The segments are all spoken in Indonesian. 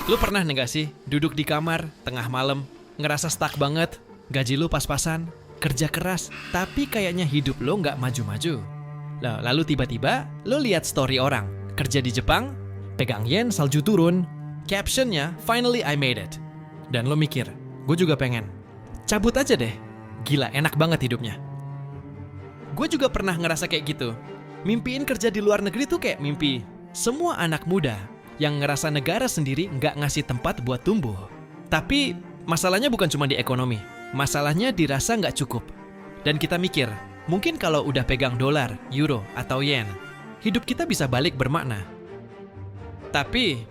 Lu pernah nggak sih duduk di kamar tengah malam, ngerasa stuck banget, gaji lu pas-pasan, kerja keras, tapi kayaknya hidup lo nggak maju-maju. Lalu tiba-tiba lo lihat story orang, kerja di Jepang, pegang yen salju turun, captionnya "Finally I made it". Dan lo mikir, gue juga pengen. Cabut aja deh, gila enak banget hidupnya. Gue juga pernah ngerasa kayak gitu. Mimpiin kerja di luar negeri tuh kayak mimpi semua anak muda yang ngerasa negara sendiri nggak ngasih tempat buat tumbuh. Tapi masalahnya bukan cuma di ekonomi, masalahnya dirasa nggak cukup. Dan kita mikir, mungkin kalau udah pegang dolar, euro, atau yen, hidup kita bisa balik bermakna. Tapi,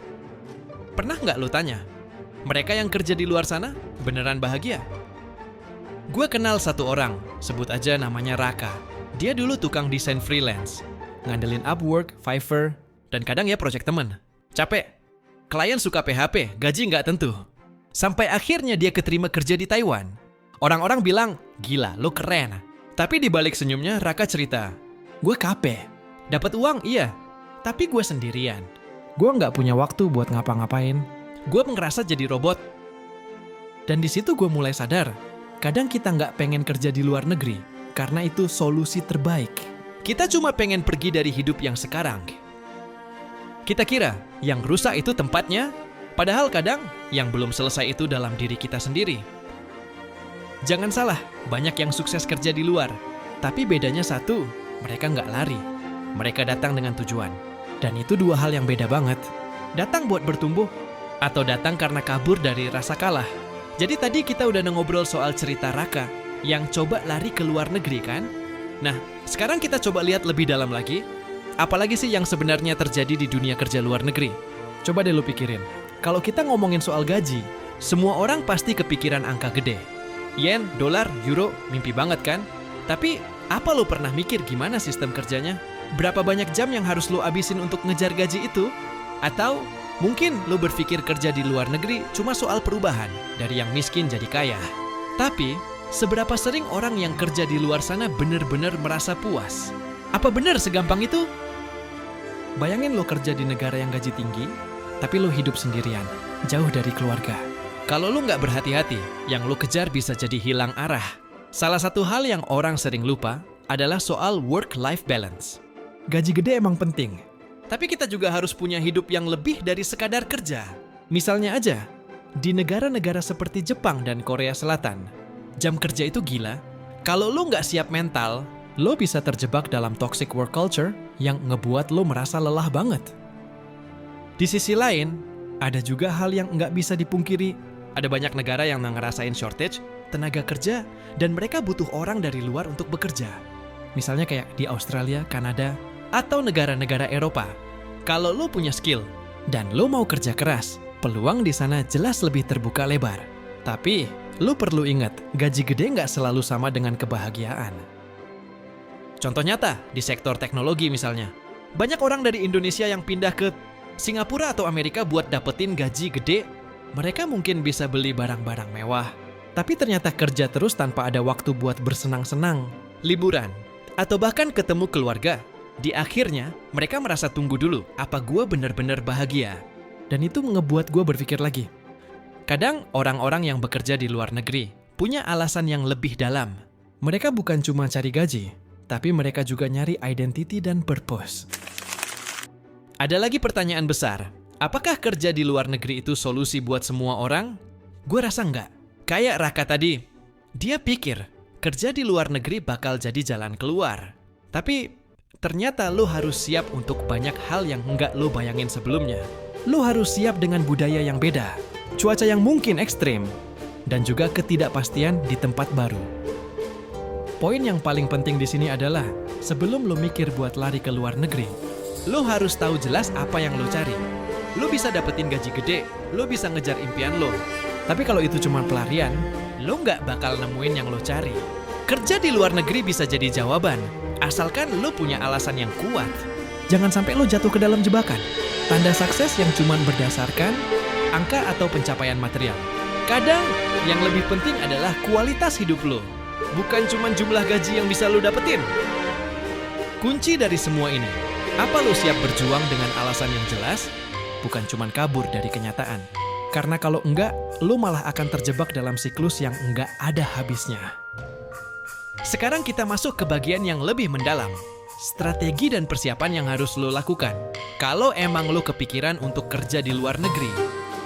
pernah nggak lo tanya, mereka yang kerja di luar sana beneran bahagia? Gue kenal satu orang, sebut aja namanya Raka. Dia dulu tukang desain freelance, ngandelin Upwork, Fiverr, dan kadang ya project temen. Capek, klien suka PHP, gaji nggak tentu. Sampai akhirnya dia keterima kerja di Taiwan. Orang-orang bilang, gila, lo keren. Tapi di balik senyumnya, Raka cerita, gue capek, dapat uang iya, tapi gue sendirian. Gue nggak punya waktu buat ngapa-ngapain. Gue ngerasa jadi robot. Dan di situ gue mulai sadar, kadang kita nggak pengen kerja di luar negeri, karena itu solusi terbaik. Kita cuma pengen pergi dari hidup yang sekarang. Kita kira yang rusak itu tempatnya, padahal kadang yang belum selesai itu dalam diri kita sendiri. Jangan salah, banyak yang sukses kerja di luar. Tapi bedanya satu, mereka nggak lari. Mereka datang dengan tujuan. Dan itu dua hal yang beda banget. Datang buat bertumbuh, atau datang karena kabur dari rasa kalah. Jadi tadi kita udah ngobrol soal cerita Raka yang coba lari ke luar negeri kan? Nah, sekarang kita coba lihat lebih dalam lagi. Apalagi sih yang sebenarnya terjadi di dunia kerja luar negeri? Coba deh lu pikirin. Kalau kita ngomongin soal gaji, semua orang pasti kepikiran angka gede. Yen, dolar, euro, mimpi banget kan? Tapi, apa lu pernah mikir gimana sistem kerjanya? Berapa banyak jam yang harus lu abisin untuk ngejar gaji itu? Atau, mungkin lu berpikir kerja di luar negeri cuma soal perubahan, dari yang miskin jadi kaya. Tapi, seberapa sering orang yang kerja di luar sana benar-benar merasa puas? Apa benar segampang itu? Bayangin lo kerja di negara yang gaji tinggi, tapi lo hidup sendirian, jauh dari keluarga. Kalau lo nggak berhati-hati, yang lo kejar bisa jadi hilang arah. Salah satu hal yang orang sering lupa adalah soal work-life balance. Gaji gede emang penting, tapi kita juga harus punya hidup yang lebih dari sekadar kerja. Misalnya aja, di negara-negara seperti Jepang dan Korea Selatan, jam kerja itu gila. Kalau lo nggak siap mental, lo bisa terjebak dalam toxic work culture yang ngebuat lo merasa lelah banget. Di sisi lain, ada juga hal yang nggak bisa dipungkiri. Ada banyak negara yang ngerasain shortage tenaga kerja dan mereka butuh orang dari luar untuk bekerja. Misalnya kayak di Australia, Kanada, atau negara-negara Eropa. Kalau lo punya skill dan lo mau kerja keras, peluang di sana jelas lebih terbuka lebar. Tapi, lo perlu ingat, gaji gede nggak selalu sama dengan kebahagiaan. Contoh nyata, di sektor teknologi misalnya. Banyak orang dari Indonesia yang pindah ke Singapura atau Amerika buat dapetin gaji gede. Mereka mungkin bisa beli barang-barang mewah. Tapi ternyata kerja terus tanpa ada waktu buat bersenang-senang, liburan, atau bahkan ketemu keluarga. Di akhirnya, mereka merasa tunggu dulu, apa gue benar-benar bahagia? Dan itu ngebuat gue berpikir lagi. Kadang orang-orang yang bekerja di luar negeri punya alasan yang lebih dalam. Mereka bukan cuma cari gaji, tapi mereka juga nyari identity dan purpose. Ada lagi pertanyaan besar. Apakah kerja di luar negeri itu solusi buat semua orang? Gue rasa enggak. Kayak Raka tadi. Dia pikir, kerja di luar negeri bakal jadi jalan keluar. Tapi, ternyata lo harus siap untuk banyak hal yang enggak lo bayangin sebelumnya. Lo harus siap dengan budaya yang beda, cuaca yang mungkin ekstrim, dan juga ketidakpastian di tempat baru. Poin yang paling penting di sini adalah, sebelum lo mikir buat lari ke luar negeri, lo harus tahu jelas apa yang lo cari. Lo bisa dapetin gaji gede, lo bisa ngejar impian lo. Tapi kalau itu cuma pelarian, lo nggak bakal nemuin yang lo cari. Kerja di luar negeri bisa jadi jawaban, asalkan lo punya alasan yang kuat. Jangan sampai lo jatuh ke dalam jebakan. Tanda sukses yang cuma berdasarkan angka atau pencapaian material. Kadang, yang lebih penting adalah kualitas hidup lo. Bukan cuma jumlah gaji yang bisa lo dapetin. Kunci dari semua ini, apa lo siap berjuang dengan alasan yang jelas? Bukan cuman kabur dari kenyataan. Karena kalau enggak, lo malah akan terjebak dalam siklus yang enggak ada habisnya. Sekarang kita masuk ke bagian yang lebih mendalam. Strategi dan persiapan yang harus lo lakukan kalau emang lo kepikiran untuk kerja di luar negeri.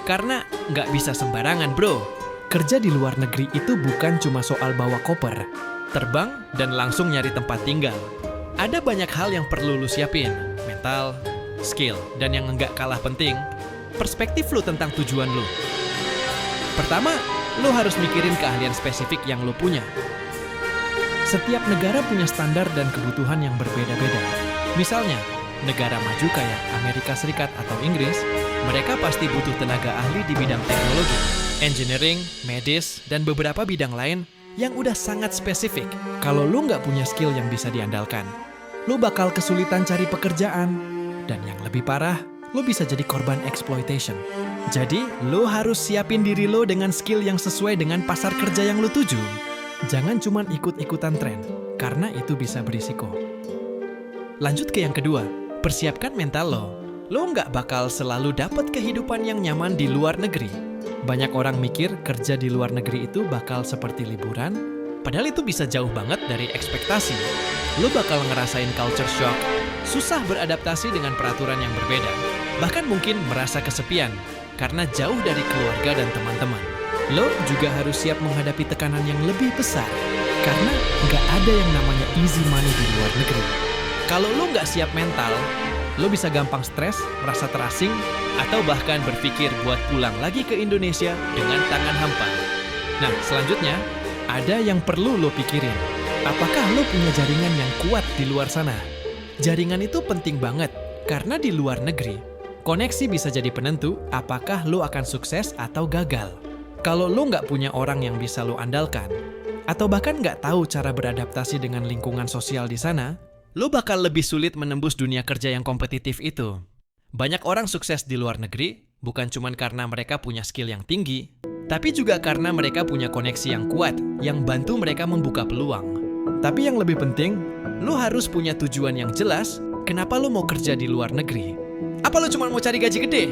Karena nggak bisa sembarangan, bro. Kerja di luar negeri itu bukan cuma soal bawa koper, terbang, dan langsung nyari tempat tinggal. Ada banyak hal yang perlu lo siapin. Mental, skill, dan yang nggak kalah penting, perspektif lo tentang tujuan lo. Pertama, lo harus mikirin keahlian spesifik yang lo punya. Setiap negara punya standar dan kebutuhan yang berbeda-beda. Misalnya, negara maju kayak Amerika Serikat atau Inggris, mereka pasti butuh tenaga ahli di bidang teknologi, engineering, medis, dan beberapa bidang lain yang udah sangat spesifik. Kalau lu nggak punya skill yang bisa diandalkan, lu bakal kesulitan cari pekerjaan. Dan yang lebih parah, lu bisa jadi korban exploitation. Jadi, lu harus siapin diri lu dengan skill yang sesuai dengan pasar kerja yang lu tuju. Jangan cuma ikut-ikutan tren, karena itu bisa berisiko. Lanjut ke yang kedua, persiapkan mental lo. Lo nggak bakal selalu dapat kehidupan yang nyaman di luar negeri. Banyak orang mikir kerja di luar negeri itu bakal seperti liburan, padahal itu bisa jauh banget dari ekspektasi. Lo bakal ngerasain culture shock, susah beradaptasi dengan peraturan yang berbeda, bahkan mungkin merasa kesepian karena jauh dari keluarga dan teman-teman. Lo juga harus siap menghadapi tekanan yang lebih besar, karena nggak ada yang namanya easy money di luar negeri. Kalau lo nggak siap mental, lo bisa gampang stres, merasa terasing, atau bahkan berpikir buat pulang lagi ke Indonesia dengan tangan hampa. Nah, selanjutnya, ada yang perlu lo pikirin. Apakah lo punya jaringan yang kuat di luar sana? Jaringan itu penting banget, karena di luar negeri, koneksi bisa jadi penentu apakah lo akan sukses atau gagal. Kalau lo nggak punya orang yang bisa lo andalkan, atau bahkan nggak tahu cara beradaptasi dengan lingkungan sosial di sana, lo bakal lebih sulit menembus dunia kerja yang kompetitif itu. Banyak orang sukses di luar negeri, bukan cuma karena mereka punya skill yang tinggi, tapi juga karena mereka punya koneksi yang kuat, yang bantu mereka membuka peluang. Tapi yang lebih penting, lo harus punya tujuan yang jelas, kenapa lo mau kerja di luar negeri. Apa lo cuma mau cari gaji gede?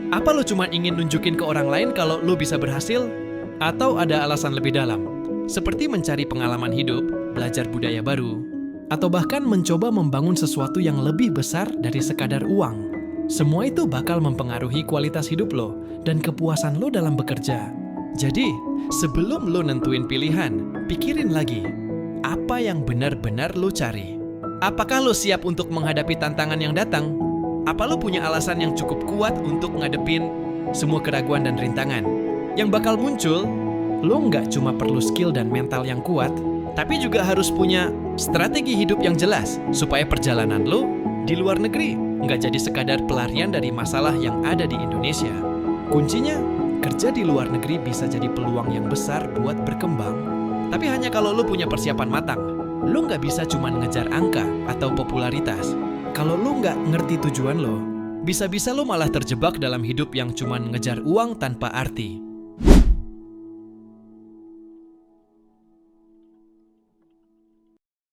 Apa lo cuma ingin nunjukin ke orang lain kalau lo bisa berhasil? Atau ada alasan lebih dalam? Seperti mencari pengalaman hidup, belajar budaya baru, atau bahkan mencoba membangun sesuatu yang lebih besar dari sekadar uang. Semua itu bakal mempengaruhi kualitas hidup lo dan kepuasan lo dalam bekerja. Jadi, sebelum lo nentuin pilihan, pikirin lagi, apa yang benar-benar lo cari? Apakah lo siap untuk menghadapi tantangan yang datang? Apa lo punya alasan yang cukup kuat untuk ngadepin semua keraguan dan rintangan? Yang bakal muncul, lo nggak cuma perlu skill dan mental yang kuat, tapi juga harus punya strategi hidup yang jelas supaya perjalanan lo di luar negeri nggak jadi sekadar pelarian dari masalah yang ada di Indonesia. Kuncinya, kerja di luar negeri bisa jadi peluang yang besar buat berkembang, tapi hanya kalau lo punya persiapan matang. Lo nggak bisa cuma ngejar angka atau popularitas. Kalau lo nggak ngerti tujuan lo, bisa-bisa lo malah terjebak dalam hidup yang cuma ngejar uang tanpa arti.